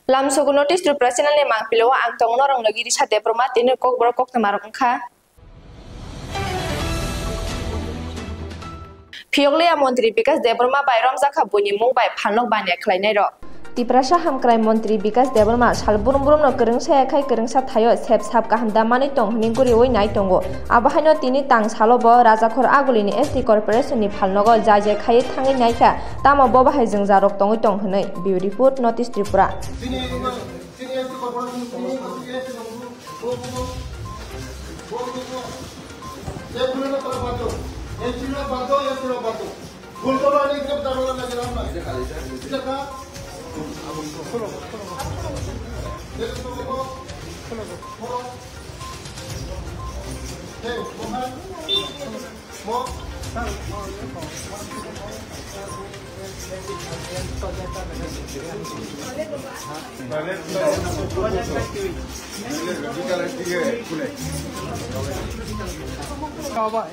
Lam so notice to personally mang pilo ang tong norong lagi di sate promati ne kok berkok tamarok kha. Piyokle Montri Bikas Deborma by Ramza Kabuni Mung by Panok Banya Kleinero. Tiprasha Hamkrai Montri Bikas Deborma Shalburum no Kerung Sakai Kerung Satayo Sep Sap Kahamdamani Tong Ninguri Nai Tongo. Abahano Tini Tang Salobo Razakor Agulini ST Corporation ni Palnogo Jaje Kai Tangi Naika Tama Boba Hazing Zarok Tongi Tong Hane. Beautiful Notice Tripura.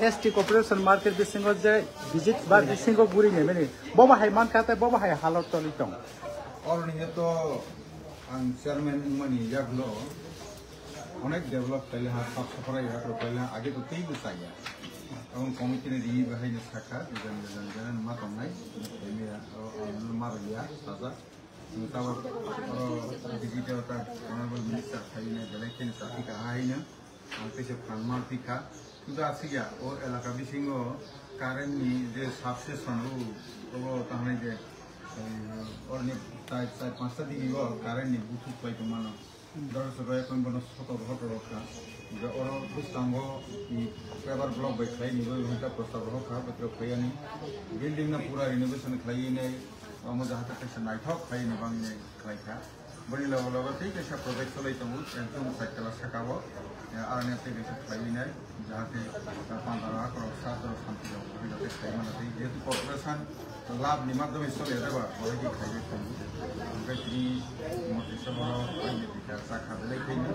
ST Corporation Market di singo je visit bar di singo guri ne meni boba hai man kata boba hai halot toli tong और नहीं तो chairman money जगलो अनेक develop पहले हाथ साफ सफाई हाथ रो पहले आगे तो तीन गुसाया और कमिटी ने दी बहाई ने शाखा जन जन जन मात नहीं मेरा मार लिया साजा मुताबिक डिजिटल का ऑनरेबल मिनिस्टर खाई ने इलेक्शन साथी का आई ने अंतिम फार्मर दिखा तो आसिया और इलाका भी सिंगो कारण नी जे सबसे सनु तो ताहने जे और ने ताई ताई पांचटा दिगी वो कारण नी बुथु पाई तो मानो दर सबाय कोन बनो सतो बहुत रोका जो और कुछ तांगो की पेपर ब्लॉक बाय खाई नी वो उनका प्रस्ताव रोका बत्र खायानी बिल्डिंग ना पूरा रिनोवेशन खाई ने और जहाँ तक से नाइटॉक खाई ने बांग ने खाई था बड़ी लेवल ठीक है सब प्रोजेक्ट चलाई तो एकदम साइकिल सकावो आरने ते बेस खाई ने जहाँ से 5 करोड़ 7 करोड़ शांति जाओ जाते खाई माना थी जेतु कॉर्पोरेशन लाभ निमात दम इसको ले रहा है वही खाई थे बेटी मोटे सब और ये शाखा ले खाई ने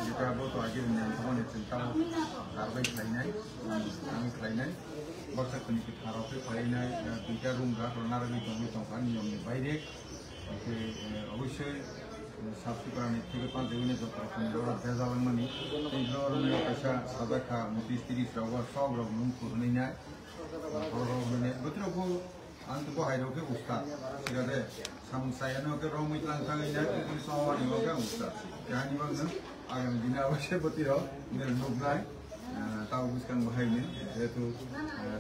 जितना वो तो आगे नियंत्रण ने चिंता कार्रवाई खाई ने हम खाई ने बक्सा कनी के थारों पे खाई ने दूसरा रूम का नारा भी तो का नियम में बाहर अवश्य साफ सुथरा ठीक पांच जगह जो भेजा मनी पैसा सादा खा मोटी 30 सब मुंग खुरने बोथोर को अंत को हाइरो के उस्ताद सिगादे सामसायानो के रंग मितलां थांगैना सवानि के उस्ताद जानि बांगनो आगामी दिन अवश्य बोथोराव नुबनाय ताव बुसकां बाहायनो जेतु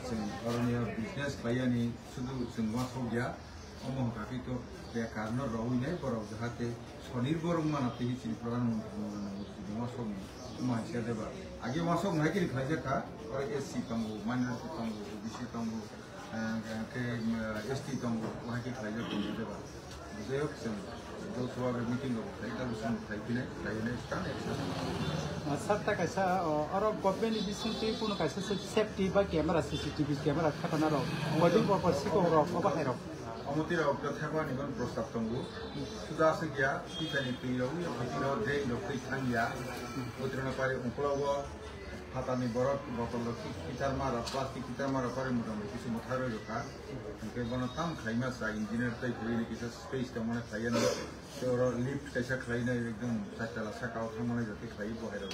जों अरनिया बिजनेस खायानि सुदु जों वासौ गया अमह काफी तो बे कारण रौइनाय बराव जाहाते स्वनिर्भर मानाते हिसि प्रधानमंत्री वासौ मानसिया देबा आगे वासौ नायकिन खायजाखा और एससी तंगो माइनॉरिटी तंगो बीसी तंगो के एसटी तंगो वहां के खायजा देबा जेयो जों जो सवाल मीटिंग हो थायता बुसन थायबिने लायने स्टार्ट सत्ता कैसा और गवर्नमेंट बिसिंति पुनो कैसा सेफ्टी बा कैमरा सीसीटीवी कैमरा खाना रो वेडिंग पर्पस को रो बाहाय रो अमति रो तथाबा निबन प्रस्ताव तंगो सुदा से गया सिखानि तुइरो अतिरो दे लोकै थांगिया उत्रन पारे उंकलाव हातानि बरफ बकल कितार मारा प्लास्टिक कितार मारा पारे मुटामुटी किसी मुठारो जोखा उनके बनो तम खाइमा सा इंजीनियर तय खैनि किसा स्पेस तमने खायन और लिफ्ट कैसा खाइना एकदम साचाला साकाव थामने जति खाइ बहायरो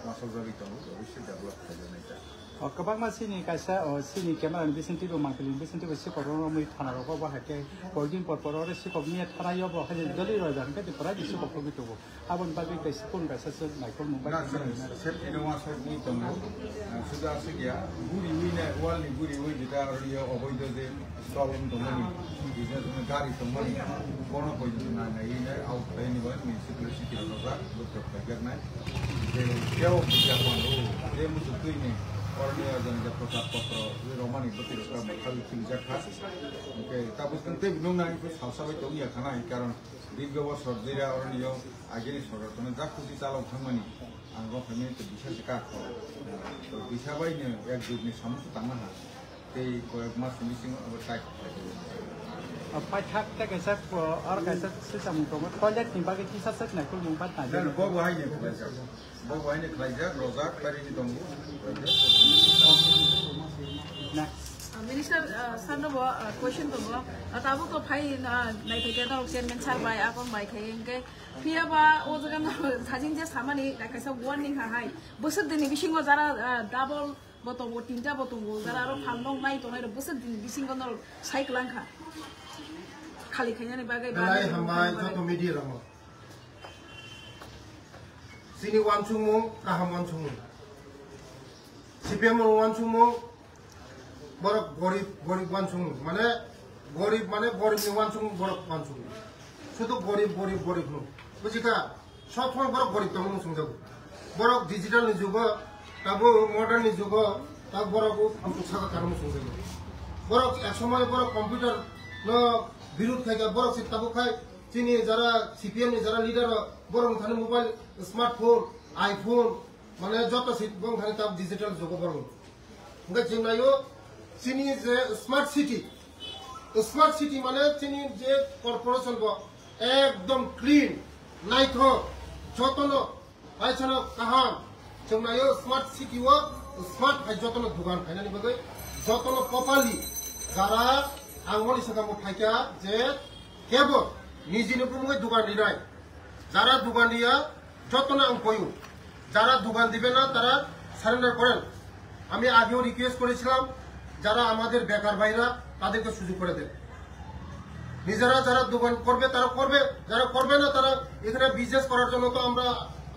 मासो जाबि तंगो अवश्य डेभलप खायनायता और कबां मासिनि कैसा और सिनि कैमरा बिसिंति रो मांकलि बिसिंति बसे करोनो मै थाना रो बाहाके वर्किंग पर्पस और सिकबनि थारायो बहाय जलि रो जान के परा बिसि कपबि तो आबन बागै कैसे कोन कैसा से माइक्रो मोबाइल सेफ्टी नो वासो नि तंगो सुदा से गया गुरि विने वाल नि गुरि वे जिता रियो अबैध जे प्रॉब्लम दमनि बिजनेस में गाड़ी दमनि कोनो कोइ ना नाइने आउट प्लेन नि म्युनिसिपलिटी रो जा बुक करनाय जे केव जापान रो जे मुसु तुइने और ने जनता प्रसाद पत्र ये रोमानी बतिर का खाली फिल्जा खा ओके ताबुस कंते बिनो ना को सासाबै तो या खाना कारण दिगव सर्जरी और नियो आगेनि सरकार तने जा खुशी चालाव थांमनि आंगो फेमिलि तो बिसा का तो बिसा बायनो एक जुगनि सामसु तांना हा ते कयक मास मिसिं अब टाइप पाठक तक कैसा और कैसा सिस्टम को टॉयलेट नि बागे किसा सक ना कुल मुंबा ता जन बो बहाय ने खलाइजा बो बहाय ने खलाइजा रोजा बारिनि दंगो ना Minister Sandobo question to bo tabu to phai nai theke no chairman sar bai akon bai khayeng ke pia ba o jaga no thajing je samani kaisa warning ha hai bosor dini bisingo jara double botong bo tinta botong bo jara aro phalong nai to nai ro bosor dini bisingo no cyclang kha khali khayani bagai ba nai hamai to media ramo sini wan chumo kaham wan chumo CPM wan chumo বড় গরিব গরিব ওয়ানসুং মানে গরিব ni ওয়ানসুং বড় ওয়ানসুং শুধু গরিব গরিব গরিব নো বুঝিকা সব সময় বড় গরিব তো মুসুং যাব বড় ডিজিটাল নি যুগ তাবো মডার্ন নি যুগ তা বড় আমকু সাকা কারণ মুসুং যাব বড় এক সময় বড় কম্পিউটার ন বিরোধ থাকে বড় সে তাবো খায় চিনি যারা সিপিএম নি যারা লিডার বড় খানে মোবাইল স্মার্টফোন আইফোন মানে যত সিট বং খানে তাব ডিজিটাল যুগ বড় nga jingnayo chini je smart city মানে chini je corporation bo ekdom clean naitho jotono aisana kaham jingnayo smart city wo smart hai jotono dugan khainani bagai jotono properly jara angmoni sakamo thaika je kebo nijini pumuge dugan dirai jara dugan dia jotono angkoyu jara dugan dibe na tara surrender করেন আমি আগেও request করেছিলাম যারা আমাদের বেকার ভাইরা তাদেরকে সুযোগ করে দেন নিজেরা যারা দোকান করবে তারা করবে যারা করবে না তারা এখানে বিজনেস করার জন্য তো আমরা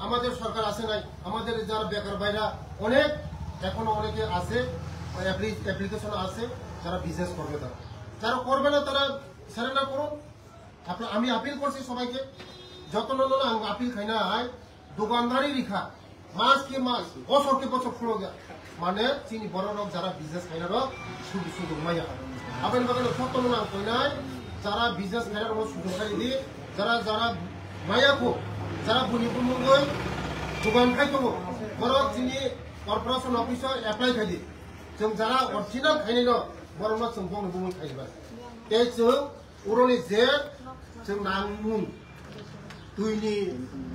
আমাদের সরকার আসে নাই আমাদের যারা বেকার ভাইরা অনেক এখনো অনেকে আছে অ্যাপ্লিকেশন আছে যারা বিজনেস করবে তারা যারা করবে না তারা সারেন্ডার করুন আমি আপিল করছি সবাইকে যত না আপিল খাই না দোকানদারি রেখা মাস के मास बছর के बছর ফুলো গিয়া মানে চিনি বড় লোক যারা বিজনেস খাইনার সুযোগ মাইয়া আবেন বাগানে কত না কইনাই যারা বিজনেস খাইনার সুযোগ খাই দি যারা যারা মাইয়াকো যারা বুনি বুমুগই দোকান খাইতো বড় চিনি কর্পোরেশন অফিসার এপ্লাই খাই দি जों যারা অরিজিনাল খাইনি ন বড় না जों বং বুমুই খাইবা এই जों उरनि जे जों नांमुं दुइनि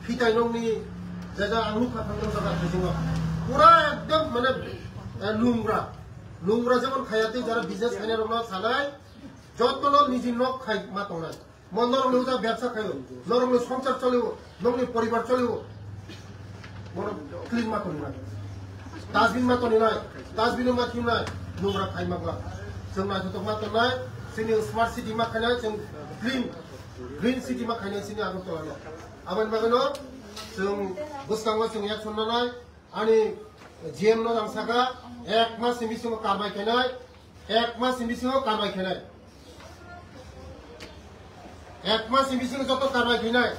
फिटाइनंनि जायगा आलू खाथांगोन जागा जोङो पुरा एकदम माने लुंग्रा जेमन खायाते যারা বিজনেস খাইনার রমনা সানাই যতন নিজে নক খাই মাতনাই মনর লুজা ব্যবসা খাইও নরম সংসার চলিও নংনি পরিবার চলিও বড় ক্লিন মাতনি না ডাস্টবিন মাতনি নাই ডাস্টবিন মাতনি নাই লুংগ্রা খাই মাগলা जोंना जत मातनाय जोंनि स्मार्ट सिटी मा खाइनाय जों ग्रीन सिटी मा खाइनाय जोंनि आगरतला आबान बागनो जों गोसकांगो जों एक्सन नाय आनि जीएम नो रांसागा एक मास मिसिङाव कारबाय खाइनाय एक मास मिसिङाव कारबाय खाइनाय एक मास मिसिङाव जत कारबाय खाइनाय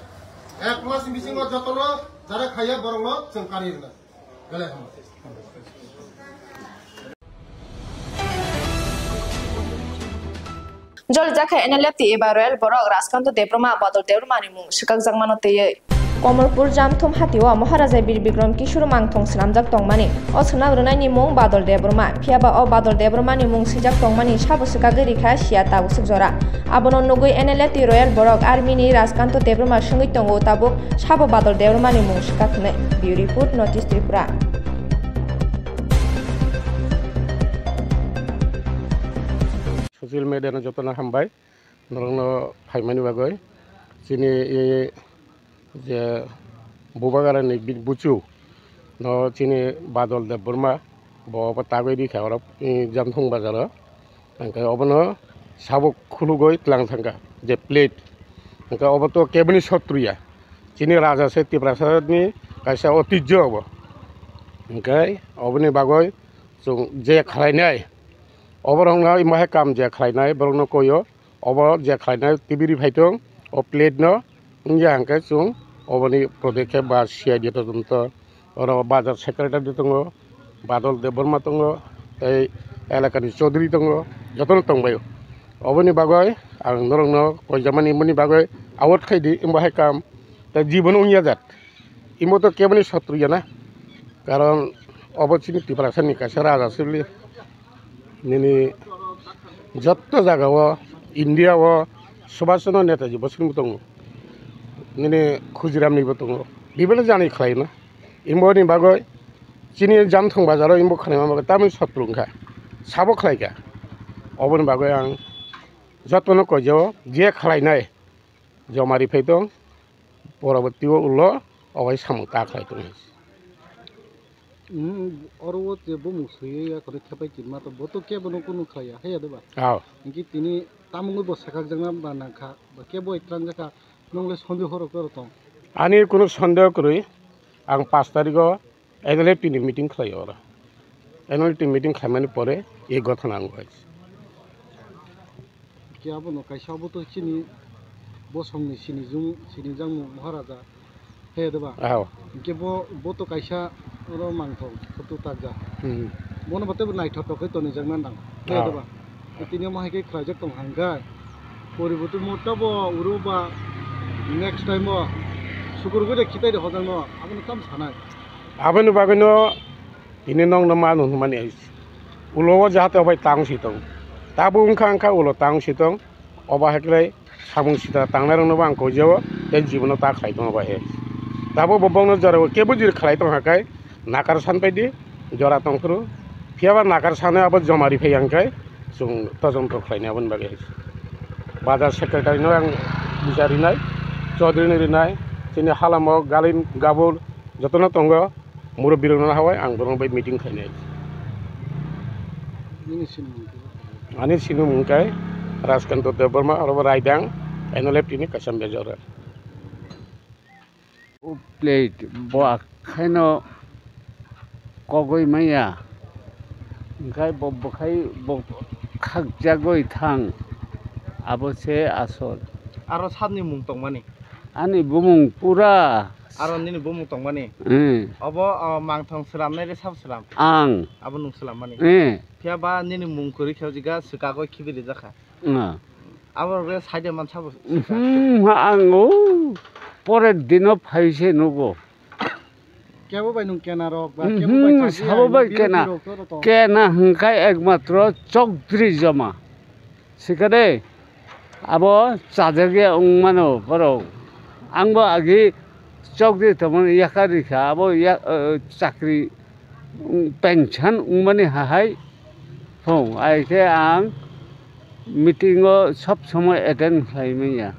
एक मास मिसिङाव जतनो जारा खाया बरंग जों कारिरना गले हम जल जाखा एनएलएफटी एबा रॉयल बरक राजकान्त देब्रमा बदल देब्रमानि मुं सिकाक जांमानतेयै कमलपुर जामथुम हातिवा महाराजा बीर बिक्रम किशोर मांगथं स्नामजाक तंमानि अ स्नाग्रोनायनि मुं बादल देब्रमा फियाबा अ बादल देब्रमानि मुं सिजाक तंमानि साबसका गरिखा सिया ताबुसुक जरा आबनो नुगै एनएलएफटी रॉयल बरक आर्मीनि राजकान्त देब्रमा संगै तंगो ताबुक साब बादल देब्रमानि मुं सिकाखने bureau report notice Tripura social media जतना हामबाय नरंनो फाइमानि बागै जोंनि जे बबागारानि बुचु न चिनि बादल देब्रमा बबा तागैदि खावरा जामथं बाजार अंका अबनो साबक खुलुगै तलां थांगा जे प्लेट अंका अबतो केबनि शत्रुया चिनि राजा से तिप्रासादनि कायसा ऐतिह्य अब अंकाय अबनि बागै जों जे खालायनाय अबरंना इमाहे काम जे खालायनाय बरंनो कयो अब जे खालायनाय टिबिरि फाइथं अ प्लेट न इंजा अंका जों अबनि पदक्षेप बा सीआईडी तदন্ত और बाजार सेक्रेटारि दङ बादल देब्रमा दङ এই এলাকাनि चौधरी दङ जतन दंबायो अबनि बागै आं नरंनो कयजामानि इमनि बागै आवट खायदि इमाहे काम ता जीवन उनिया जात इमो तो केबनि शत्रुया ना कारण अबचिनि तिप्रासानि कासे राजा सिबलि निनि जत्त जागाव इन्डियाव सुभाष चन्द्र नेताजी बसिनो दङ निने खुजिरामनिबो दङ बेबो जानाय खालायना इमबनि बागै चिनि जामथं बाजाराव इमबो खानाय माबा तामिल शत्रुंखा साबो खालायगा अबनि बागै आं जतन कइजाव जे खालायनाय जमारि फै दं परबर्ती उल्ल अबाय सामु ता खालाय दं अरवो जे बुमुक सयै या करे थेपाय किमा तो बतो के बनो कुनु खाया हे देबा आव इनकि तिनी तामुंगो बसाखाक जंगा बानाखा के बय ट्रांजाका नंगले सन्देह हरो करतो आनी कुनु सन्देह करै आं 5 तारिखो एनएलएफटी नि मीटिंग खालायो आरो एनएलएफटी मीटिंग खालामनायनि परे ए गठन आं होय के आबनो कायसाबो तो चिनि बसंनि सिनि जांमु महाराजा हे देबा आव के बतो कायसा रो मांथौ फटो ताजा बनो बते नाइथ टकै तनि जंगना दां हे देबा तिनि माहायके खाजक तंग हांगा परिबोतो मोटाबो उरुबा नेक्स्ट टाइम सुकुरगो दे खिताय दे हजन आबनो काम सानाय आबनि बागैनो इनि नंग नमा नुमानि उलो जाहाते अबाय तांसि दं ताबो उनखा उलो तांसि दं अबा हेक्लै सामुं सिता तांनाय रंनोबो आं कइजाव ते जीवनाव ता खालाय दं अबाय ताबो बबावनो जराव केबो जिर खालाय दं हाकाय नाकार सान बायदि जरा तंखरु फियाबा नाकार सानो आबो जमारि फैयांखाय जों तजन्त खालायनाय आबनि बागै बाजार सेक्रेटारि नो आं बिचारिनाय चौधुरी रिनाय जोंनि हालामाव गालिन गाबुल जतन दङ मुरब्बी रोंना हावाय आं बरं बाय मीटिंग खालायनाय आनि सिनु मुंखाय राजकान्त देवबर्मा आरो रायदां एनएलएफटी नि कासाम बेजर प्लेट बो आखायनो कगय माया ओंखाय बखाय खागजागय थां आबोसे आसल आरो साबनि मुं दं माने आनि बुमुं पुरा आरो निनि बुमुं दं माने अब मांथं सलामनाय रे साब सलाम आं आबो नुं सलाम माने फियाबा निनि मुं करि खेव जिगा सुकागय खिबिरि जाखा आबो रे साइडे मान साब आंगो परे दिनो फाइसे नुगो केबो बाय नुं केना रक बा केबो बाय साबो बाय केना हंखाय एकमात्र चौधरी जमा सिकादे आबो चाजगे उंमानो बरो आंबो आगे चौधरी तमन याकारिखा आबो या चाकरी पेंशन उंमानि हाहाय हो आइके आं मीटिंगो सब समय अटेंड खालामैया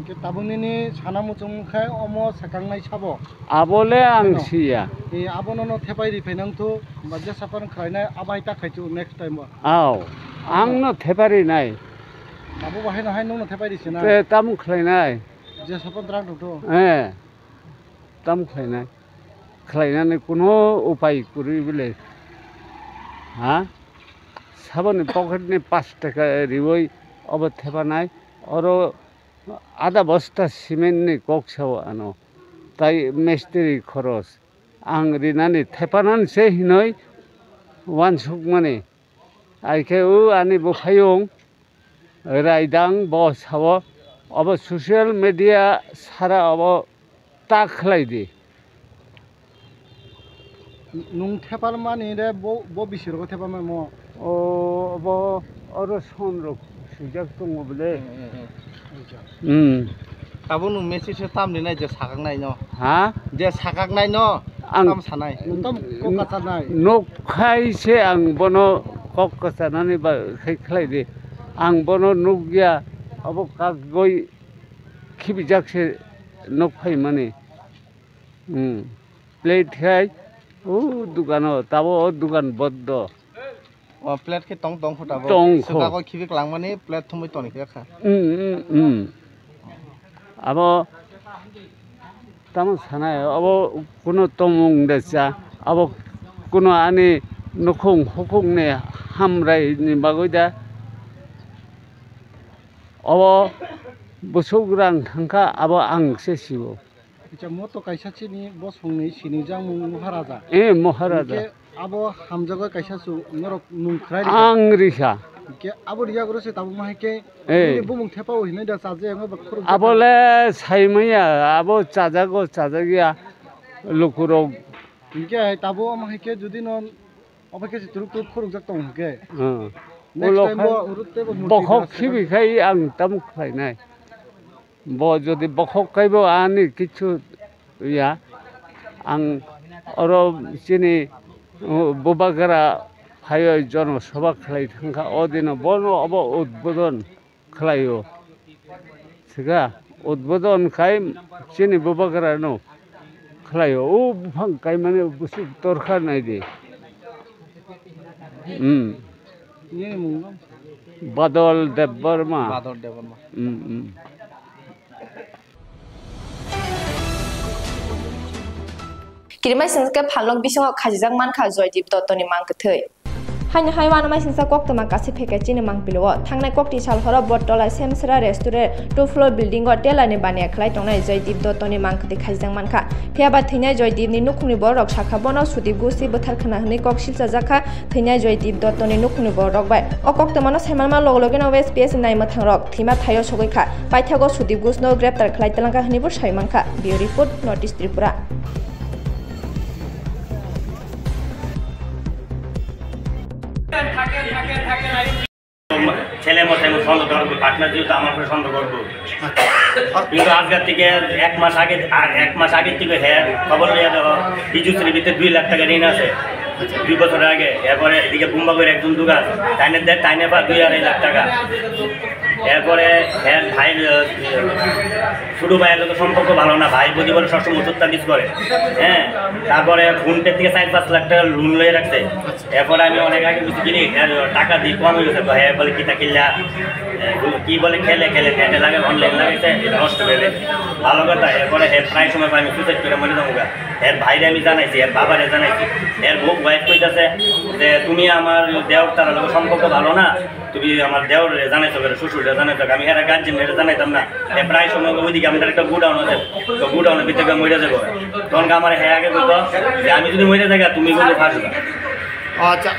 के ताबुनिनि सानामुचुंखाय अमो साकांनाय साबो आबोले आं सिया ए आबोनो थेपाय रिफाइनांथु बाजे साफान खालायनाय आबाय ताखायचु नेक्स्ट टाइम आव आंनो थेपारि नाय आबो बाहायनो हाय नोंनो थेपाय दिसना ते ताम खालायनाय जे साफान द्राग दथ ताम खालायनाय खालायनानै कुनो उपाय करि बिले हा साबनि पकेटनि 5 टाका रिवै अब थेपानाय अरो आधा बस्ता सिमेन्टनि कक्साव आनो ताई मिस्त्री खरस आं रिनानै थेपानानैसो हिनै वानसुक माने आइखे आनि बफायं रायदां बसाव अब ससियेल मिडिया सारा अब ता खालायदि नुं थेपार माने रे बो बिसोरबो थेपा म ओ अब अरो सनरक सुजाक दङ बले ताबो नु मेसेज तामनि नाय जे सागांनाय न हा जे सागांनाय न ताम सानाय तम ककासानाय नखायसे आं बनो ककासानानै बा खालायदि आं बनो नुगिया अब कागय खिबिजाकसे नखाय माने प्लेट खाय दुकानो ताबो दुकान बद्द प्लेट के टंग टंग फटाबो सुकागय खिबिक लांमाने प्लेट थमै तनिखा खा अब ताम सानाय अब कुनो तमुं देसा अब कुनो आनि नखुं हुकुंने हामरायनि बागै दा अब बसौग्रां थांखा अब आंसो सिबो अच्छा मतो कायसाचिनि बसंनि सिनि जांमुं महाराजा महाराजा अब हामजागा कायसासु नरक नुंख्राय आं रिसा के अब रिया गरसे ताबु माहायके बुमुं थेपाव हिनै दा साजे आङो बखर आबले साइमैया अब चाजागो चाजागिया लुकुरो के ताबु माहायके जुदि न अबके तुरुक तुरुक खरुक जाक तंग के बखक खिबिखाय आं ताम खायनाय ब जदि बखक कायबो आनि किछु या आं अरो सिनि बबागारा फायो जनसभा खालाय थांखा अदिन बनो अब उद्बोधन खालायो सिगा उद्बोधन खाय सिनि बबागारानो खालायो ओ बुफां गाय माने बुसु दरखार नाय दे बादल देबबर्मा किरिमाय सिंसके फालक बिसंग खाजिजाक मानखा जयदीप दत्तनि मांगथै हाइन हाइवान माय सिंसा कक्तमा कासे फेकेचिनि मांगपिलो थांनाय कक्ति सालहर बटला सेमसरा रेस्टुरेंट 2 फ्लोर बिल्डिंग टेलानि बानिया खलाय तंनाय जयदीप दत्तनि मांगथै खाजिजाक मानखा फेयाबा थैनाय जयदीपनि नुखुनि बरक साखा बन सुदीप गुसि बोथारखना हनै कक्सिलसा जाखा थैनाय जयदीप दत्तनि नुखुनि बरक बाय अ कक्तमानो सेमानमा लगलगेन वेस्ट पीएस नायमा थांरक थीमा थायो सगैखा पाइथागो सुदीप गुसनो ग्रेप्तार खलाय तलांका हनैबो सायमानखा बियो रिपोर्ट नॉर्थ ईस्ट त्रिपुरा ছেলে মশাই সন্দেহ করবো পার্টনার যেহেতু আমার উপরে সন্দেহ করবো কিন্তু আজকের থেকে এক মাস আগের থেকে হ্যাঁ খবর লিয়ে দেওয়া বিজুশ্রীর ভিতরে 2 লাখ টাকা ঋণ আছে 2 বছর আগে এরপরে এদিকে বুম্বাগের একজন দোকান টাইনে পা 2-2.5 লাখ টাকা এরপরে হ্যাঁ ভাই ছোট ভাইয়ের লোকের সম্পর্ক ভালো না ভাই বুঝি বলে সবসময় ওষুধ তাবিজ করে হ্যাঁ তারপরে ফোনপে থেকে 4-5 লাখ টাকা লোন লয়ে রাখছে এরপরে আমি অনেক আগে বুঝি কিনি টাকা দিয়ে কম হয়ে গেছে হ্যাঁ বলে কিতা কিনলা কি বলে খেলে নেটে লাগে অনলাইন লাগাইছে এটা নষ্ট হয়ে গেছে ভালো কথা এরপরে হ্যাঁ প্রায় সময় আমি সুসাইড করে মরে যাবো এর ভাইরে আমি জানাইছি এর বাবারে জানাইছি এর বউ ওয়াইফ কইতাছে যে তুমি আমার দেওর তার লোক সম্পর্ক ভালো না তুমি আমার দেওর জানাইছো শ্বশুরে জানাইছো আমি এর গার্জেন জানাইতাম না প্রায় সময় ওইদিকে আমাদের একটা গুডাউন আছে তো গুডাউনের ভিতরে মরে যাবো তখন আমার হ্যাঁ আগে বলতো যে আমি যদি মরে থাকি তুমি কিন্তু ফাঁসবা আচ্ছা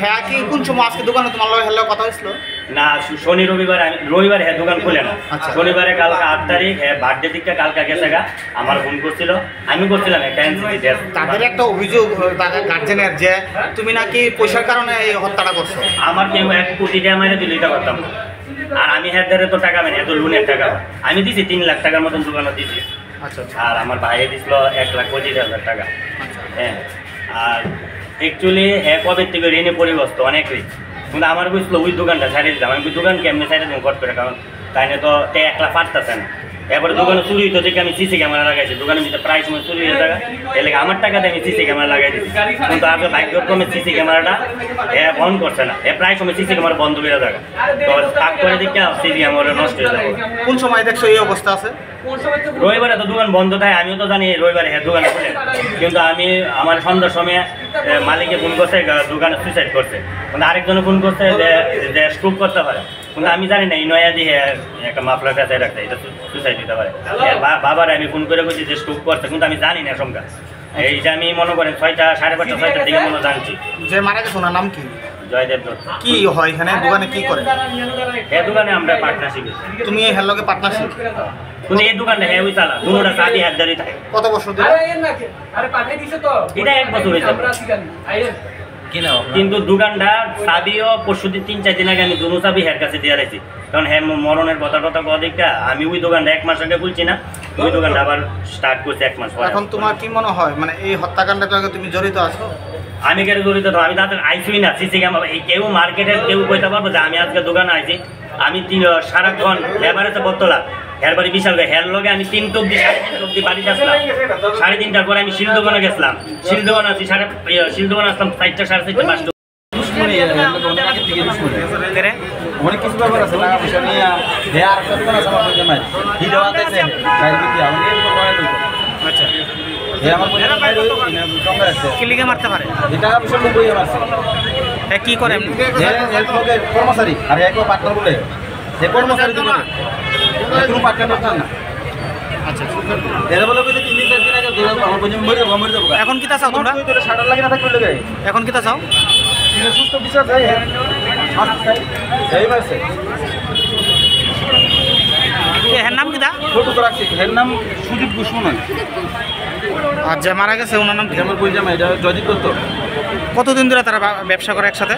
হ্যাঁ কি কোন সময় আজকে দোকানে তোমার লগে হেলে কথা হইছিল না শনি রবিবার আমি রবিবার হ্যাঁ দোকান খুলে না শনিবারে কালকে 8 তারিখ হ্যাঁ বার্থডে দিকটা কালকে গেছে গা আমার ফোন করছিল আমি করছিলাম একটা এনসিসি তাদের একটা অভিযোগ তাদের গার্জেনের যে তুমি নাকি পয়সার কারণে এই হত্যাটা করছো আমার কেউ 1 কোটি টাকা মাইরে দিলে এটা করতাম আর আমি হ্যাঁ ধরে তো টাকা মানে এত লোনের টাকা আমি দিছি 3 লাখ টাকার মতন দোকানে দিছি আচ্ছা আর আমার ভাইয়ে দিছিল 1,25,000 টাকা হ্যাঁ আর অ্যাকচুয়ালি হ্যাঁ কবে থেকে ঋণে পরিবস্ত অনেক ঋণ কিন্তু আমার বুঝলো ওই দোকানটা ছাড়িয়ে দিলাম আমি দোকান কেমনি ছাড়িয়ে দিলাম কট করে কারণ তাই তো একলা পারতেছে না এরপরে দোকানে চুরি হইতো দেখে আমি সিসি ক্যামেরা লাগাইছি দোকানের ভিতরে প্রায় সময় চুরি হয়ে থাকা এলে আমার টাকাতে আমি সিসি ক্যামেরা লাগাই দিচ্ছি কিন্তু আগে ভাগ্যক্রমে সিসি ক্যামেরাটা বন্ধ করছে না প্রায় সময় সিসি ক্যামেরা বন্ধ করে থাকা তো কাজ করে দেখে সিসি ক্যামেরা নষ্ট হয়ে যাবে কোন সময় দেখছো এই অবস্থা আছে রবিবারে তো দোকান বন্ধ থাকে আমিও তো জানি রবিবারে হ্যাঁ দোকানে খুলে কিন্তু আমি আমার সন্ধ্যার সময় মালিককে ফোন করছে দোকানে সুইসাইড করছে কিন্তু আরেকজনে ফোন করছে যে স্ট্রোক করতে পারে কিন্তু আমি জানি না এই নয়া দিয়ে একটা মাফলার কাছে রাখছে এটা সুইসাইড দিতে পারে বাবার আমি ফোন করে বলছি যে স্ট্রোক করছে কিন্তু আমি জানি না সংখ্যা এইটা আমি মনে করেন 6টা 5:30 6টার দিকে মনে জানছি যে মারা গেছে ওনার নাম কি জয়দেব দত্ত কি হয় এখানে দোকানে কি করে এই দোকানে আমরা পার্টনারশিপ তুমি এই হেলকে পার্টনারশিপ তুমি এই দোকানটা হ্যাঁ ওই চালা দুটোটা সাদি হাতদারি থাকে কত বছর ধরে আরে পাঠিয়ে দিছে তো এটা 1 বছর হইছে কিন্তু দোকানটা চাবিও পরশুদিন 3-4 দিন আগে আমি দুনো চাবি হের কাছে দিয়ে রাখছি কারণ হ্যাঁ মরণের কথা কদিকটা আমি ওই দোকানটা 1 মাস আগে খুলছি না ওই দোকানটা আবার স্টার্ট করছি 1 মাস পরে এখন তোমার কি মনে হয় মানে এই হত্যাকাণ্ডের সঙ্গে তুমি জড়িত আছো আমি কেন জড়িত তো আমি তাদের আইসুই না সিসি ক্যামেরা কেউ মার্কেটের কেউ কইতে পারবো যে আমি আজকে দোকানে আইছি আমি সারাক্ষণ লেবারেতে বর্তলা এরপরে বিশাল হের লগে আমি 3 অব্দি 3:30 অব্দি বাড়িতে আসলাম 3:30টার পরে আমি শিল দোকানে গেছিলাম শিল দোকানে আছি শিল দোকানে আসলাম 4টা 4:30 অনেক কিছু ব্যাপার আছে টাকা পয়সা নিয়ে আর একটা দোকান আছে আমার জামাই ভিডিও আতেছে গাড়ি দিয়ে আমি আচ্ছা আমার জঙ্গল আছে কিলিকে মারতে পারে এই টাকা পয়সা লুকিয়ে মারছে কি করে কর্মচারী আর এক পার্টনার বলে যে কর্মচারী দিবে কোনো পার্টনার না আচ্ছা এরা বলে যে 3-4 দিন আগে আমার বন্ধু মরে যাবো এখন কি তা চাও তোমরা সাড়া লাগে না থাকলে লাগে এখন কি তা চাও সুস্থ বিচার যায় এই মাসে এর নাম কি দা ছোট করে এর নাম সুদীপ গুসমন আর যে মারা গেছে ওনার নাম কি আমার বই জামাই এটা জয়দীপ দত্ত কতদিন ধরে তারা ব্যবসা করে একসাথে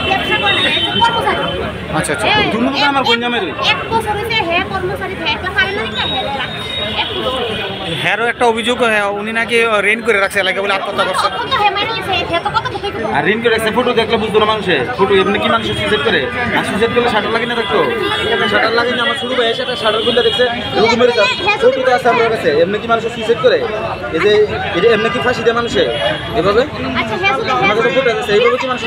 ব্যবসা আচ্ছা আচ্ছা দুর্নীতি তো আমার গঞ্জামের হ্যারও একটা অভিযোগ উনি নাকি রেন করে রাখছে এলাকা বলে আত্মহত্যা করছে আর ঋণ করে রাখছে ফটো দেখলে বুঝতো না মানুষে ফটো এমনি কি মানুষ সুইসাইড করে আর সুইসাইড করলে শাটার লাগে না দেখতো শাটার লাগে না আমার শুরু হয়ে সেটা শাটার খুললে দেখছে ফটোতে আছে আমার কাছে এমনি কি মানুষ সুইসাইড করে এই যে এটা এমনি কি ফাঁসি দেয় মানুষে এভাবে আমার কাছে ফটো আছে এইভাবে কি মানুষ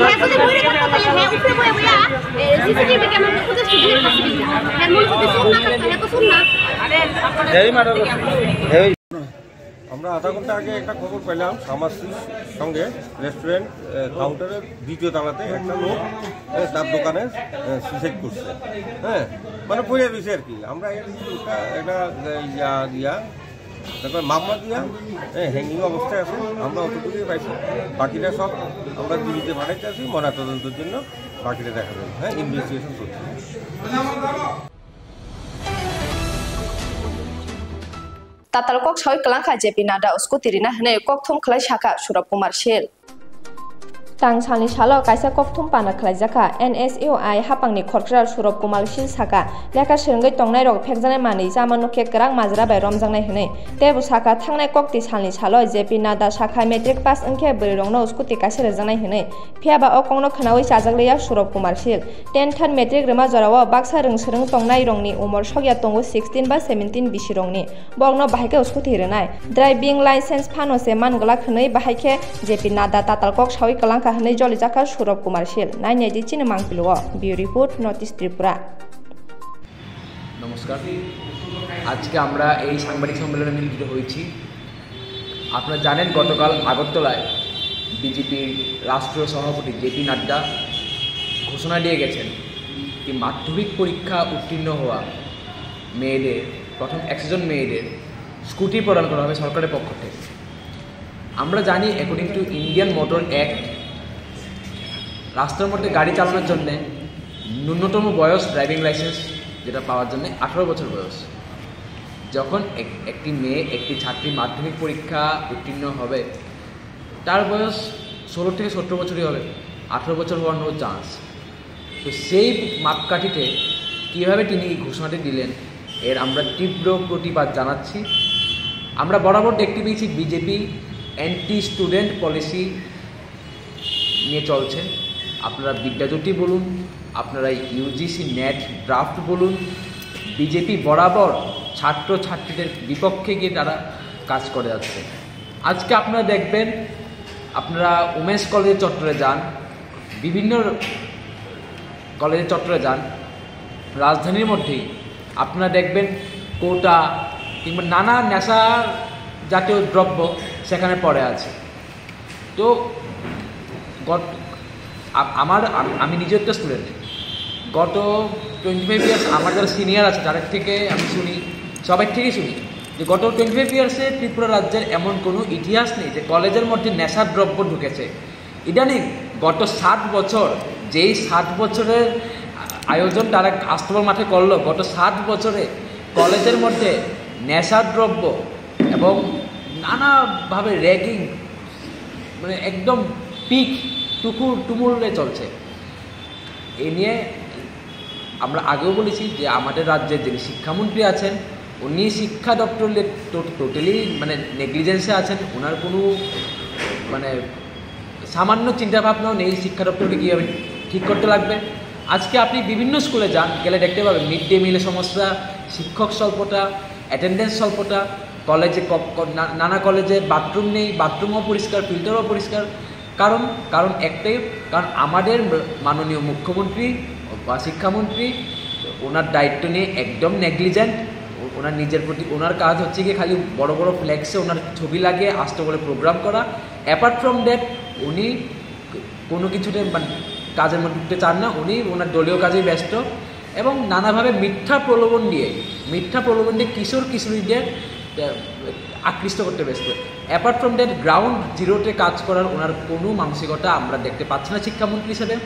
আমরা আধা ঘন্টা আগে একটা খবর পেলাম সামাসির সঙ্গে রেস্টুরেন্ট কাউন্টারের দ্বিতীয় তলাতে একটা লোক তার দোকানে সুইসাইড করছে, হ্যাঁ মানে পড়ে রয়েছে আর কি। আমরা একটা তারপর মামলা দিয়া হ্যাঙ্গিং অবস্থায় আছে, আমরা অতটুকুই পাইছি। বাকিটা সব আমরা দিল্লিতে পাঠাইতে আছি ময়নাতদন্তের জন্য, বাকিটা দেখা যাবে। হ্যাঁ, ইনভেস্টিগেশন চলছে। Tatalkok sawi kelangka JP Nada usku tirina hne kokthum khlai shaka Surab Kumar Shil. Tang salni salo kaisa kokthum pana khlaijaka NSUI hapangni khorkra Surab Kumar Shil saka leka sirngai tongnai rok phekjanai mani jamano ke krang majra bai romjangnai hne tebu saka thangnai kokti salni salo JP Nada saka metric pass angke brirongno uskuti kaisa rejangnai hne phiaba okongno khnawi chajakleya Surab Kumar Shil 10 than metric rema jorao baksa ringsrung tongnai rongni umor sogya tongo 16 ba 17 bisi rongni bogno bahaike uskuti renai driving license phano se mangla khnai bahaike JP Nada Tatalkok sawi kelang hne joli jaka Surab Kumar Shil nainai di chine mangpilo Bureau Report Notice Tripura। নমস্কার, আজকে আমরা এই সাংবাদিক সম্মেলনে মিলিত হয়েছি। আপনারা জানেন গতকাল আগরতলায় বিজেপির রাষ্ট্রীয় সভাপতি JP নাড্ডা ঘোষণা দিয়ে গেছেন যে মাধ্যমিক পরীক্ষা উত্তীর্ণ হওয়া মেয়েদের প্রথম 100 জন মেয়েদের স্কুটি প্রদান করা হবে সরকারের পক্ষ থেকে। আমরা জানি according to Indian motor act রাস্তার মধ্যে গাড়ি চালানোর জন্য ন্যূনতম বয়স ড্রাইভিং লাইসেন্স যেটা পাওয়ার জন্য 18 বছর বয়স। যখন একটি মেয়ে একটি ছাত্রী মাধ্যমিক পরীক্ষা উত্তীর্ণ হবে তার বয়স 16 থেকে 17 বছরই হবে, 18 বছর হওয়ার নো চান্স। তো সেই মাপকাঠিতে কীভাবে তিনি এই ঘোষণাটি দিলেন এর আমরা তীব্র প্রতিবাদ জানাচ্ছি। আমরা বরাবর দেখতে পেয়েছি বিজেপি অ্যান্টি স্টুডেন্ট পলিসি নিয়ে চলছে। আপনারা বিদ্যাজ্যোতি বলুন, আপনারা UGC নেট ড্রাফট বলুন, বিজেপি বরাবর ছাত্রছাত্রীদের বিপক্ষে গিয়ে তারা কাজ করে যাচ্ছে। আজকে আপনারা দেখবেন, আপনারা উমেন্স কলেজের চত্বরে যান, বিভিন্ন কলেজের চত্বরে যান, রাজধানীর মধ্যেই আপনারা দেখবেন কোটা কিংবা নানা নেশা জাতীয় দ্রব্য সেখানে পড়ে আছে। তো আমি নিজের একটা স্টুডেন্ট, গত 25 ইয়ার্স আমার যারা সিনিয়র আছে তাদের থেকে আমি শুনি, সবাই থেকেই শুনি যে গত 25 ইয়ার্সে ত্রিপুরা রাজ্যের এমন কোনো ইতিহাস নেই যে কলেজের মধ্যে নেশার দ্রব্য ঢুকেছে। ইদানিং গত 7 বছর, যেই 7 বছরের আয়োজন তারা আস্তবল মাঠে করলো, গত 7 বছরে কলেজের মধ্যে নেশার দ্রব্য এবং নানাভাবে র্যাগিং মানে একদম পিক তুমুলে চলছে। এ নিয়ে আমরা আগেও বলেছি যে আমাদের রাজ্যের যিনি শিক্ষামন্ত্রী আছেন উনি শিক্ষা দপ্তরে টোটালি মানে নেগলিজেন্সে আছেন, ওনার কোনো মানে সামান্য চিন্তাভাবনাও নেই শিক্ষা দপ্তরকে কীভাবে ঠিক করতে লাগবে। আজকে আপনি বিভিন্ন স্কুলে যান, গেলে দেখতে পাবেন মিড ডে মিলের সমস্যা, শিক্ষক স্বল্পতা, অ্যাটেন্ডেন্স স্বল্পতা, কলেজে নানা কলেজে বাথরুম নেই, বাথরুমও পরিষ্কার, ফিল্টারও পরিষ্কার। কারণ একটাই, কারণ আমাদের মাননীয় মুখ্যমন্ত্রী বা শিক্ষামন্ত্রী ওনার দায়িত্ব নিয়ে একদম নেগলিজেন্ট। ওনার নিজের প্রতি ওনার কাজ হচ্ছে গিয়ে খালি বড় বড় ফ্ল্যাক্সে ওনার ছবি লাগিয়ে আসতে বলে প্রোগ্রাম করা। অ্যাপার্ট ফ্রম দ্যাট উনি কোনো কিছুতে মানে কাজের মধ্যে ঢুকতে চান না, উনি ওনার দলীয় কাজেই ব্যস্ত এবং নানাভাবে মিথ্যা প্রলোভন দিয়ে কিশোর কিশোরীদের আকৃষ্ট করতে ব্যস্ত। অ্যাপার্ট ফ্রম দ্যাট গ্রাউন্ড জিরোতে কাজ করার ওনার কোনো মানসিকতা আমরা দেখতে পাচ্ছি না শিক্ষামন্ত্রী হিসেবে।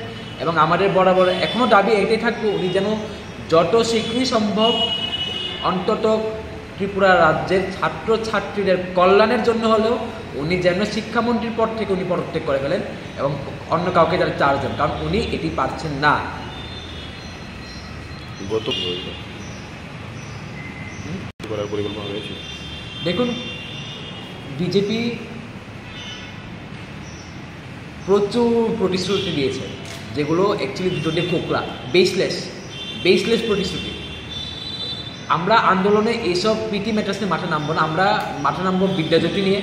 এবং আমাদের বরাবর এখনও দাবি এটাই থাকবে উনি যেন যত শীঘ্রই সম্ভব অন্তত ত্রিপুরা রাজ্যের ছাত্রছাত্রীদের কল্যাণের জন্য হলেও উনি যেন শিক্ষামন্ত্রীর পদ থেকে উনি পদত্যাগ করে ফেলেন এবং অন্য কাউকে যারা 4 জন, কারণ উনি এটি পারছেন না। দেখুন, বিজেপি প্রচুর প্রতিশ্রুতি দিয়েছে যেগুলো অ্যাকচুয়ালি ভিতর দিয়ে কোকড়া, বেসলেস প্রতিশ্রুতি। আমরা আন্দোলনে এইসব পিটি ম্যাটার্স নিয়ে মাঠে নামবো না, আমরা মাঠে নামবো বিদ্যাজ্যোতি নিয়ে,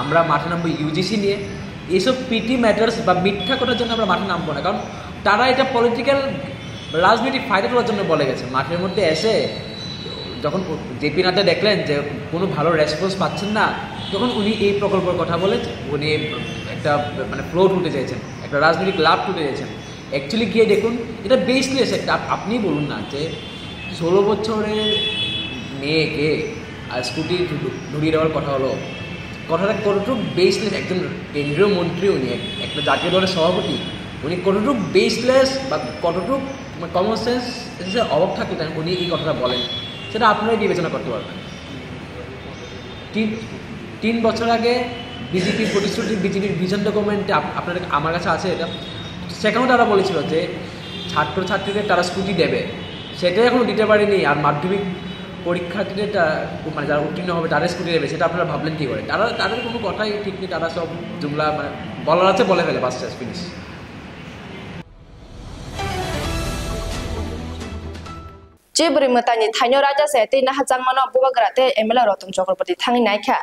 আমরা মাঠে নামবো ইউজিসি নিয়ে। এইসব পিটি ম্যাটার্স বা মিথ্যা করার জন্য আমরা মাঠে নামবো না, কারণ তারা এটা পলিটিক্যাল রাজনৈতিক ফায়দা তোলার জন্য বলে গেছে। মাঠের মধ্যে এসে যখন জেপি নাড্ডা দেখলেন যে কোনো ভালো রেসপন্স পাচ্ছেন না, তখন উনি এই প্রকল্পের কথা বলে উনি একটা মানে ফ্লো তুলতে চাইছেন, একটা রাজনৈতিক লাভ তুলতে চাইছেন। অ্যাকচুয়ালি গিয়ে দেখুন এটা বেসলেস একটা, আপনিই বলুন না যে 16 বছরের মেয়েকে আর স্কুটি ধরিয়ে দেওয়ার কথা হলো, কথাটা কতটুকু বেসলেস। একজন কেন্দ্রীয় মন্ত্রী, উনি একটা জাতীয় দলের সভাপতি, উনি কতটুকু বেসলেস বা কতটুকু কমন সেন্স অভাব থাকে তাই উনি এই কথাটা বলেন, সেটা আপনারাই বিবেচনা করতে পারবেন। 3 বছর আগে বিজেপির প্রতিশ্রুতি, বিজেপির ভিশন ডকুমেন্টে আপনাদের আমার কাছে আছে এটা, সেখানেও তারা বলেছিল যে ছাত্রছাত্রীদের তারা স্কুটি দেবে, সেটাই এখনও দিতে পারেনি। আর মাধ্যমিক পরীক্ষার্থীদের মানে যারা উত্তীর্ণ হবে তারা স্কুটি দেবে, সেটা আপনারা ভাবলেন কী করে? তাদের কোনো কথাই ঠিক নেই, তারা সব জুমলা মানে বলার আছে বলে ফেলে, বাস শেষ finish. Jibri matani thanyo raja sete na hajang mano bubagrate emela Ratan Chakraborty thangi naikha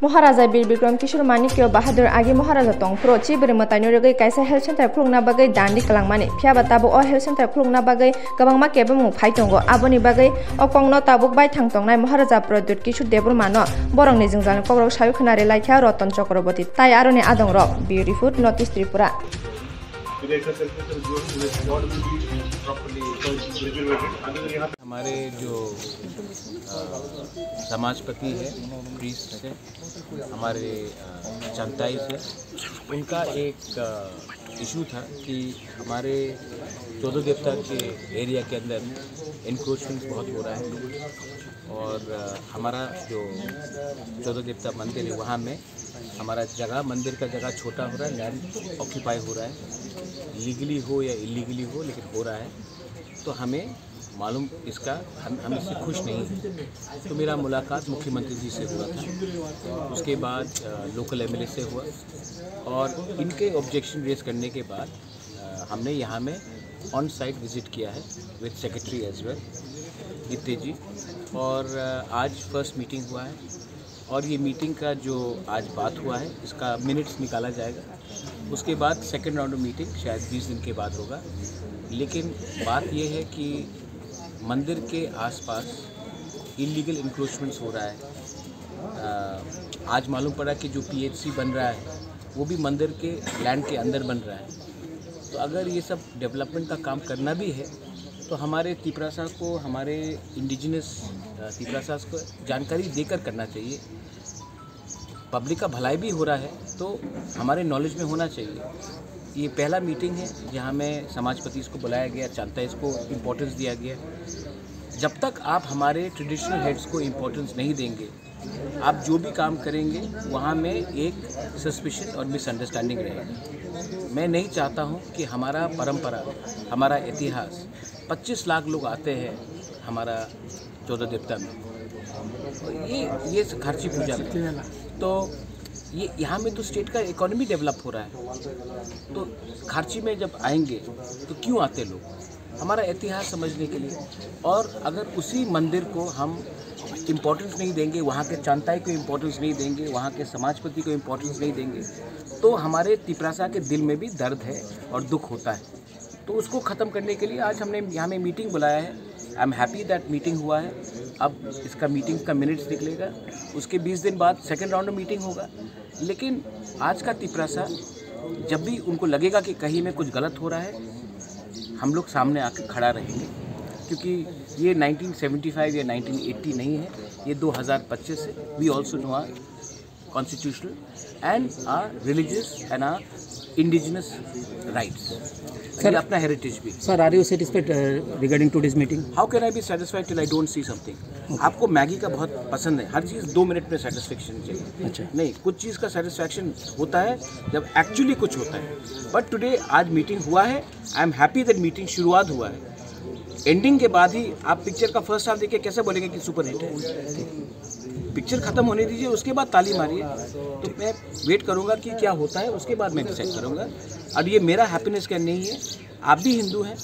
Maharaja Bir Bikram Kishore Manikyo Bahadur Agi Maharaja Tongpro Jibri matani rogai kaisa health center khulungna bagai dandi kalangmani phiaba tabo o health center khulungna bagai gabangma kebemu phaitongo aboni bagai okongno tabuk bai thangtongnai Maharaja Pradut Kishore Debormano borongni jingjang kokrok sayu khnare laikha Ratan Chakraborty tai aroni adongrok beautiful Northeast Tripura हमारे जो समाजपति है, priest है, हमारे चंताइस है, उनका एक issue था कि हमारे 14 देवता के एरिया के अंदर इंक्रोचमेंट बहुत हो रहा है और हमारा जो 14 देवता मंदिर है वहाँ में हमारा जगह, मंदिर का जगह छोटा हो रहा है, लैंड ऑक्यूपाई हो रहा है, लीगली हो या इलीगली हो लेकिन हो रहा है। तो हमें मालूम इसका हम इससे खुश नहीं हैं। तो मेरा मुलाकात मुख्यमंत्री जी से हुआ था, उसके बाद लोकल एमएलए से हुआ और इनके ऑब्जेक्शन रेज करने के बाद हमने यहाँ में ऑन साइट विज़िट किया है with secretary as well Gitte ji और आज फर्स्ट मीटिंग हुआ है और ये मीटिंग का जो आज बात हुआ है इसका मिनट्स निकाला जाएगा। उसके बाद सेकेंड राउंड ऑफ मीटिंग शायद 20 दिन के बाद होगा। लेकिन बात ये है कि मंदिर के आसपास इलीगल इंक्रोचमेंट्स हो रहा है। आज मालूम पड़ा कि जो पीएचसी बन रहा है वो भी मंदिर के लैंड के अंदर बन रहा है। तो अगर ये सब डेवलपमेंट का काम करना भी है तो हमारे तिपरासा को, हमारे इंडिजिनस तिपरासा को जानकारी देकर करना चाहिए। पब्लिक का भलाई भी हो रहा है तो हमारे नॉलेज में होना चाहिए। ये पहला मीटिंग है जहाँ में समाजपति को बुलाया गया, चांता इसको इम्पोर्टेंस दिया गया। जब तक आप हमारे ट्रेडिशनल हेड्स को इम्पोर्टेंस नहीं देंगे, आप जो भी काम करेंगे वहाँ में एक सस्पिशन और मिसअंडरस्टैंडिंग रहेगा। मैं नहीं चाहता हूँ कि हमारा परंपरा, हमारा इतिहास 25 लाख लोग आते हैं हमारा 14 देवता में, ये खर्ची पूजा में, तो ये यहाँ में तो स्टेट का इकोनॉमी डेवलप हो रहा है। तो खर्ची में जब आएंगे तो क्यों आते लोग? हमारा इतिहास समझने के लिए। और अगर उसी मंदिर को हम इम्पोर्टेंस नहीं देंगे, वहाँ के चांताई को इम्पोर्टेंस नहीं देंगे, वहाँ के समाजपति को इम्पोर्टेंस नहीं देंगे, तो हमारे तिपरासा के दिल में भी दर्द है और दुख होता है। तो उसको ख़त्म करने के लिए आज हमने यहाँ में मीटिंग बुलाया है। I am happy that meeting हुआ है। अब इसका मीटिंग का मिनट्स निकलेगा, उसके 20 दिन बाद सेकेंड राउंड में मीटिंग होगा। लेकिन आज का तिपरासा जब भी उनको लगेगा कि कहीं में कुछ गलत हो रहा है, हम लोग सामने आकर खड़ा रहेंगे, क्योंकि ये 1975 या 1980 नहीं है, ये 2025 है। We also know our constitutional and our religious and our indigenous rights, अपना हेरिटेज भी। Sir, are you satisfied regarding today's meeting? How can I be satisfied till I don't see something? आपको मैगी का बहुत पसंद है, हर चीज़ 2 minute में satisfaction चाहिए। अच्छा नहीं, कुछ चीज़ का सेटिस्फेक्शन होता है जब एक्चुअली कुछ होता है। बट टुडे आज मीटिंग हुआ है, I am happy that meeting शुरुआत हुआ है। एंडिंग के बाद ही आप पिक्चर का फर्स्ट हाफ देखिए, कैसे बोलेंगे कि सुपर हिट है। पिक्चर खत्म होने दीजिए, उसके बाद ताली मारिए। तो मैं वेट करूंगा कि क्या होता है, उसके बाद मैं डिसाइड करूंगा। और ये मेरा हैप्पीनेस का नहीं है, आप भी हिंदू हैं,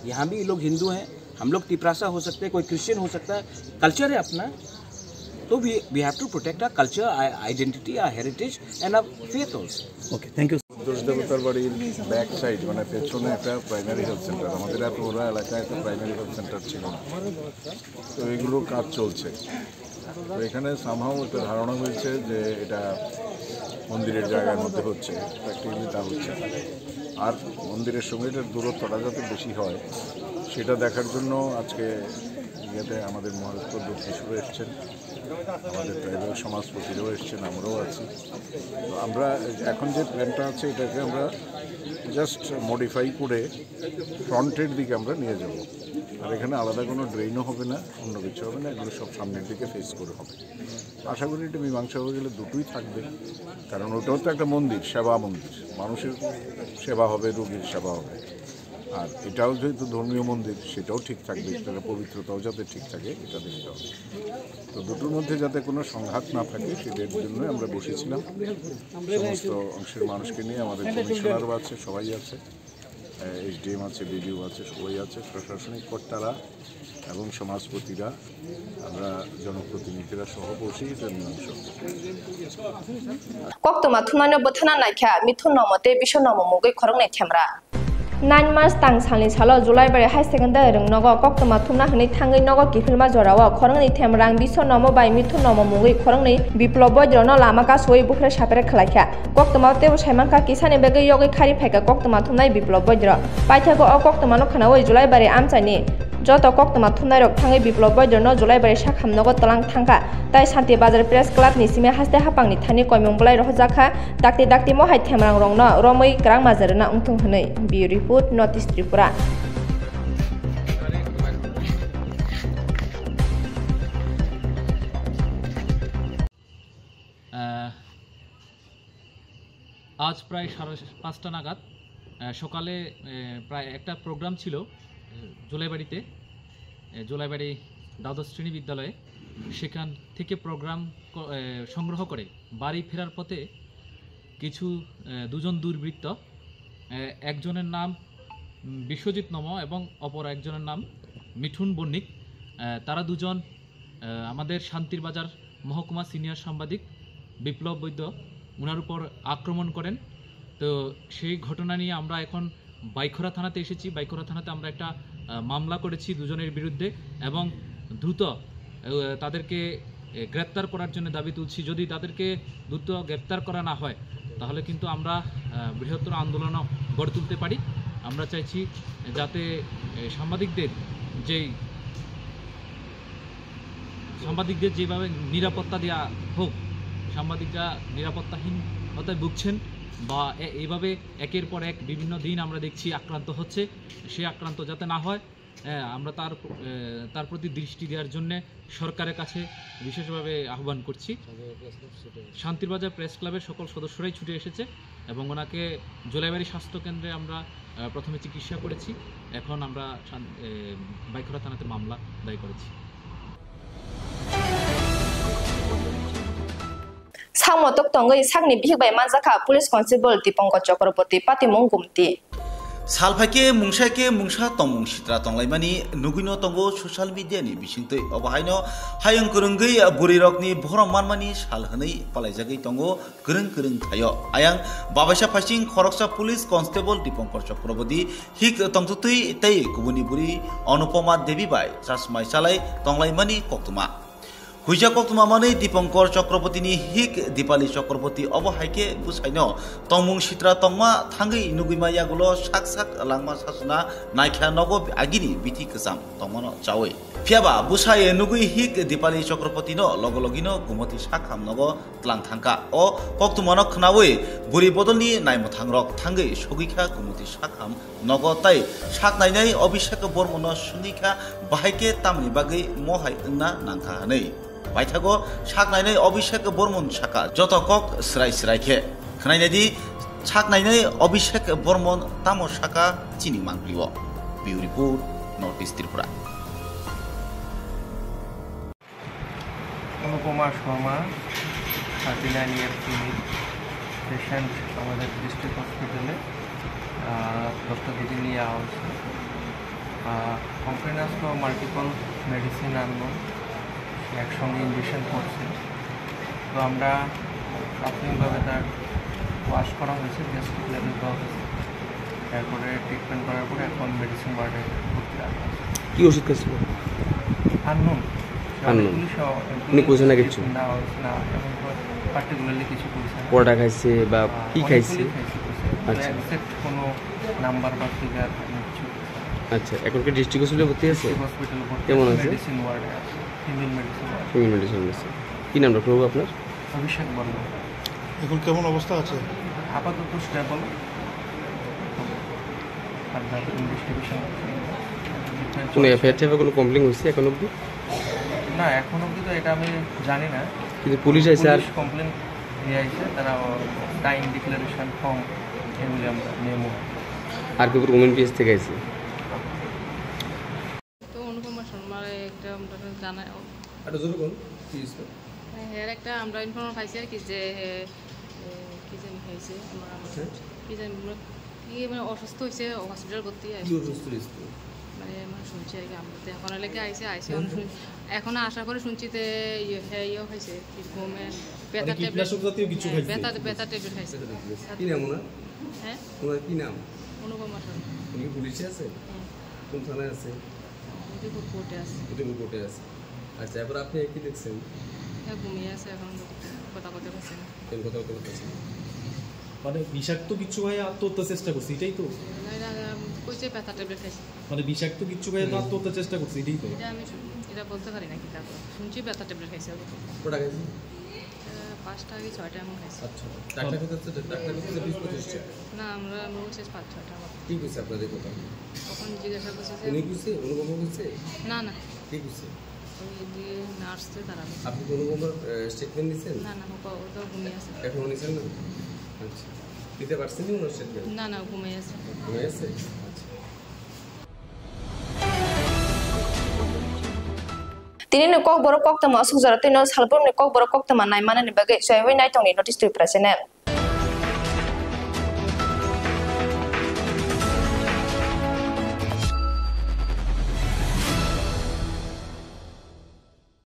यहाँ भी लोग हिंदू हैं, हम लोग तिपरासा हो सकते हैं, कोई क्रिश्चियन हो सकता है, कल्चर है अपना। तो we have to protect our culture, our identity, our heritage and our faith also. Okay, thank you. দেবতার বাড়ির ব্যাক সাইড মানে পেছনে একটা প্রাইমারি হেলথ সেন্টার, আমাদের এত বড় এলাকায় একটা প্রাইমারি হেলথ সেন্টার ছিল না। তো এগুলোর কাজ চলছে। তো এখানে সামহাও একটা ধারণা হয়েছে যে এটা মন্দিরের জায়গার মধ্যে হচ্ছে, প্র্যাকটিক্যালি তা হচ্ছে। আর মন্দিরের সঙ্গে এটার দূরত্বটা যাতে বেশি হয় সেটা দেখার জন্য আজকে ইয়েতে আমাদের মহারাষ্ট্র দক্ষিণেশ্বরে এসছেন, আমাদের ট্রাইবাল সমাজপতিরাও এসছেন, আমরাও আছি। তো আমরা এখন যে প্ল্যানটা আছে এটাকে আমরা জাস্ট মডিফাই করে ফ্রন্টের দিকে আমরা নিয়ে যাব। আর এখানে আলাদা কোনো ড্রেনও হবে না, অন্য কিছু হবে না, এগুলো সব সামনের দিকে ফেস করে হবে। আশা করি এটা মীমাংসা হয়ে গেলে দুটোই থাকবে, কারণ ওটাও তো একটা মন্দির, সেবা মন্দির, মানুষের সেবা হবে, রোগীর সেবা হবে। আর এটাও যেহেতু ধর্মীয় মন্দির, সেটাও ঠিক থাকবে, সেটার পবিত্রতাও যাতে ঠিক থাকে এটা দেখতে হবে। তো দুটোর মধ্যে যাতে কোনো সংঘাত না থাকে সেটার জন্য আমরা বসেছিলাম। সমস্ত অংশের মানুষকে নিয়ে, আমাদের কমিশনারও আছে, সবাই আছে, SDM আছে, BDO আছে, সবাই আছে, প্রশাসনিক কর্তারা এবং সমাজপতিরা, আমরা জনপ্রতিনিধিরা সহ বসে এটা মীমাংসা কক্তমা থুমানো বথানা নাইখা মিথুন নমতে বিশ্ব নমমুগৈ খরংনাই থেমরা 9 March tang salni salo July bari high secondary rung nogo koktoma thumna hni thangai nogo kifilma jorao khorongni themrang bisho nomo bai mithun nomo mungui khorongni biplobo jrono lama ka soi bukre sapere khlaikha koktoma tebo saimanka kisani bege yogi khari phaika koktoma thumnai biplobo jro paithago o koktoma no khanawai July bari amchani joto koktoma thumnai rok thangai biplobo jrono July bari sakham nogo talang thangka tai Shanti Bazar Press Club ni sime haste hapangni thani koimung bulai rohjaka dakti mo hai themrang rong no romoi krang mazarna ungtung hnei bi report Northeast Tripura आज प्राय 5:30 नागाद সকালে প্রায় একটা programme ছিল জুলাইবাড়ি দ্বাদশ শ্রেণী বিদ্যালয়ে সেখান থেকে প্রোগ্রাম সংগ্রহ করে বাড়ি ফেরার পথে কিছু দুজন দুর্বৃত্ত একজনের নাম বিশ্বজিৎ নম এবং অপর একজনের নাম মিঠুন বণিক তারা দুজন আমাদের শান্তির বাজার মহকুমা সিনিয়র সাংবাদিক বিপ্লব বৈদ্য ওনার উপর আক্রমণ করেন তো সেই ঘটনা নিয়ে আমরা এখন বাইখরা থানাতে এসেছি বাইখরা থানাতে আমরা একটা মামলা করেছি দুজনের বিরুদ্ধে এবং দ্রুত তাদেরকে গ্রেপ্তার করার জন্য দাবি তুলছি যদি তাদেরকে দ্রুত গ্রেপ্তার করা না হয় তাহলে কিন্তু আমরা বৃহত্তর আন্দোলনও গড়ে তুলতে পারি আমরা চাইছি যাতে সাংবাদিকদের যেভাবে নিরাপত্তা দেওয়া হোক সাংবাদিকরা নিরাপত্তাহীনতায় ভুগছেন বা এইভাবে একের পর এক বিভিন্ন দিন আমরা দেখছি আক্রান্ত হচ্ছে সেই আক্রান্ত যাতে না হয় আমরা তার প্রতি দৃষ্টি দেওয়ার জন্য সরকারের কাছে বিশেষভাবে আহ্বান করছি শান্তির বাজার প্রেস ক্লাবের সকল সদস্যরাই ছুটে এসেছে এবং ওনাকে জুলাইবাড়ি স্বাস্থ্য কেন্দ্রে আমরা প্রথমে চিকিৎসা করেছি এখন আমরা বাইখরা থানাতে মামলা দায়ের করেছি 상모tok tongai sakni bihbai manjaka police constable Dipangko Chakraborty patimung gumti सालफाके मुंसा तमुं सित्रा तंलाइमानि नुगुइनो तंगो सोशल मीडिया नि बिसिंतै अबहायनो हायं करंगै बुरिरकनि भरम मानमानि सालहनै पालाइजागै तंगो गोरों थायो आयां बाबासा फासिं खरकसा पुलिस कन्स्टेबल दीपंकर चक्रवर्ती हिक तंगतुतै तै गुबुनि बुरि अनुपमा देवी बाय सासमाय सालाय तंलाइमानि कक्तमा हुइजा कक्तमा मानै दीपंकर चक्रवर्तीनि हिक दीपाली चक्रवर्ती अबहायके बुसाइनो तंमुं सित्रा तंमा थांगै नुगुइमा यागुलो साक लांमा सासना नायख्या नगो आगिनि बिथि गोजाम तंमानो चावै फियाबा बुसाय नुगुइ हिक दीपाली चक्रवर्तीनो लगलगिनो गुमति साखाम नगो तलां थांका अ कक्तमानो खनावै बुरि बदलनि नायमथांरक थांगै सगैखा गुमति साखाम नगो ताइ साक नायनाय अभिषेक बर्मनो सुनिखा बाहायके तामनि बागै महाय ओंना नांखाहानै बायथागो सागनायनै अभिषेक बर्मन साका जत कक स्राय खोनायनायदि सागनायनै अभिषेक बर्मन तामो साका चिनि मांग्लिओ बिउ report north east Tripura Anupama Sharma 39 ইয়ার ফিমেল পেশেন্ট আমাদের ডিস্ট্রিক্ট হসপিটালে ডক্টর দিদি নিয়ে আসছে কমপ্লেন আসলো মাল্টিপল মেডিসিন আনলো একসঙ্গে ইঞ্জেকশন করছে তো আমরা প্রাথমিকভাবে তার ওয়াশ করা হয়েছে গ্যাস্ট্রিক লেভেল দেওয়া হয়েছে তারপরে ট্রিটমেন্ট করার পরে এখন মেডিসিন ওয়ার্ডে ভর্তি রাখা হয়েছে। কি ওষুধ খাইছিল? আননোন কিছু না কিছু না এখন পার্টিকুলারলি কিছু বলছে না পড়া খাইছে বা কি খাইছে আচ্ছা এক্সাক্ট কোনো নাম্বার বা ফিগার কিছু আচ্ছা এখন কি ডিস্ট্রিক্ট হসপিটালে ভর্তি আছে? হসপিটালে ভর্তি কেমন আছে? মেডিসিন ওয়ার্ডে আছে female medicine word female medicine আছে কি নাম ডক্টর বাবু আপনার? অভিষেক বর্মন। এখন কেমন অবস্থা আছে? আপাতত স্টেবল ফার্দার ইনভেস্টিগেশন কোনো এফআইআর কোনো কমপ্লেন হয়েছে এখন অবধি? না এখন অবধি তো এটা আমি জানি না কিন্তু পুলিশ আইছে আর কমপ্লেন নিয়ে আইছে তারা টাইম ডিক্লারেশন ফর্ম এগুলি আমরা নেমো আর কি ওমেন পিএস থেকে আইছে তো অনুপমা শর্মার একটা আমরা জানা এটা জরুরি কোন প্লিজ এর একটা আমরা ইনফরমেশন পাইছি আর কি যে কি জানি খাইছে আমরা কি জানি কি মানে অসুস্থ হয়েছে হসপিটাল ভর্তি আছে কি অসুস্থ হয়েছে মানে আমরা শুনছি আর কি আমরা তো এখন লেগে আইছে এখন আশা করে শুনছি যে ইয়ে হয়েছে ঘুমে ব্যথা ব্যথা ট্যাবলেট খাইছে কি নাম ওনার? হ্যাঁ ওনার কি নাম? অনুপমা শর্মা। উনি পুলিশে আছে? কোন থানায় আছে? উদয়পুর কোর্টে আছে। উদয়পুর কোর্টে আছে। আচ্ছা এবার আপনি কি দেখছেন? হ্যাঁ ঘুমিয়ে আছে এখন কথা কথা বলছে না কেন কথা বলতেছেন মানে বিষাক্ত কিছু ভাই আত্মহত্যার চেষ্টা করছে এটাই তো? কইছে ব্যথা ট্যাবলেট খাইছে মানে বিষাক্ত কিছু ভাই আত্মহত্যার চেষ্টা করছে এটাই তো? এটা আমি এটা বলতে পারি না কি তারপর শুনছি ব্যথা ট্যাবলেট খাইছে কটা খাইছে? 5টা আগে 6টা এমন খাইছে। আচ্ছা ডাক্তার কোথায় ডাক্তার কোথায় 20-25টা? না আমরা বলছি 5-6টা কি কইছে আপনাদের কথা? তখন জিজ্ঞাসা করছে যে উনি কইছে অনুভব কইছে? না না কি কইছে? ওই দিয়ে নার্সে তারা আপনি কোনো স্টেটমেন্ট নিছেন? না না ও তো ঘুমিয়ে আছে। এখনো নিছেন না? আচ্ছা দিতে পারছেন না স্টেটমেন্ট? না না ঘুমিয়ে আছে। ঘুমিয়ে আছে? তিনি কক বড় কক তমা সুজারা তিন সালপুর কক বড় কক তমা নাই মানে বাগে সয়ই নাই টংনি নোটিস টু প্রেসেনেল